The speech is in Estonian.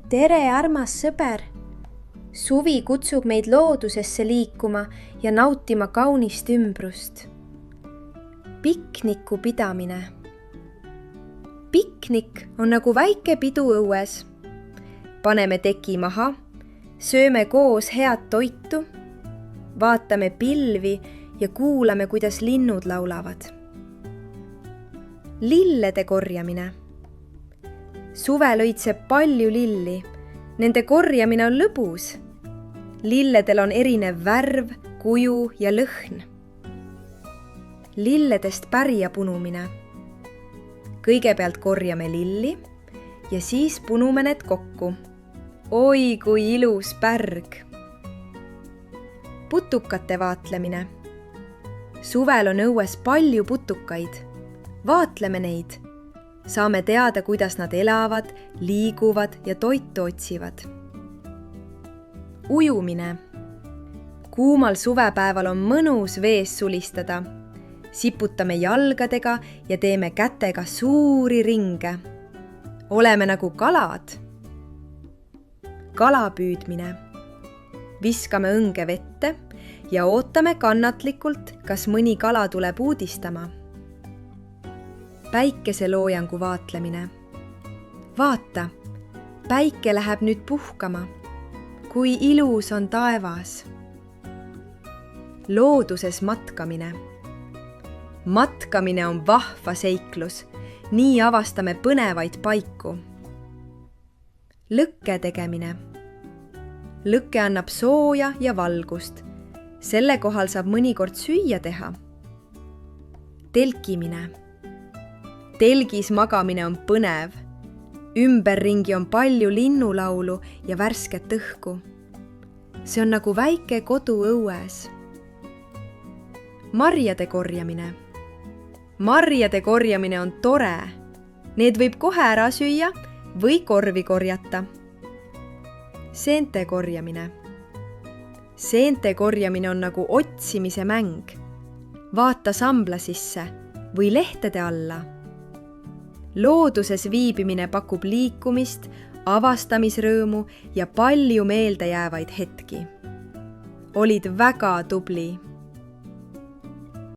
Tere, armas sõber! Suvi kutsub meid loodusesse liikuma ja nautima kaunist ümbrust. Pikniku pidamine. Piknik on nagu väike pidu õues. Paneme teki maha, sööme koos head toitu, vaatame pilvi ja kuulame, kuidas linnud laulavad. Lillede korjamine. Suvel õitseb palju lilli. Nende korjamine on lõbus. Lilledel on erinev värv, kuju ja lõhn. Lilledest pärja punumine. Kõigepealt korjame lilli ja siis punume need kokku. Oi, kui ilus pärg! Putukate vaatlemine. Suvel on õues palju putukaid. Vaatleme neid. Saame teada, kuidas nad elavad, liiguvad ja toitu otsivad. Ujumine. Kuumal suvepäeval on mõnus vees sulistada. Siputame jalgadega ja teeme kätega suuri ringe. Oleme nagu kalad. Kalapüüdmine. Viskame õnge vette ja ootame kannatlikult, kas mõni kala tuleb uudistama. Päikeseloojangu vaatlemine. Vaata, päike läheb nüüd puhkama. Kui ilus on taevas. Looduses matkamine. Matkamine on vahva seiklus. Nii avastame põnevaid paiku. Lõkke tegemine. Lõkke annab sooja ja valgust. Selle kohal saab mõnikord süüa teha. Telkimine. Telgis magamine on põnev. Ümberringi on palju linnulaulu ja värsket õhku. See on nagu väike kodu õues. Marjade korjamine. Marjade korjamine on tore. Need võib kohe ära süüa või korvi korjata. Seente korjamine. Seente korjamine on nagu otsimise mäng. Vaata sambla sisse või lehtede alla. Looduses viibimine pakub liikumist, avastamisrõõmu ja palju meeldejäävaid hetki. Olid väga tubli!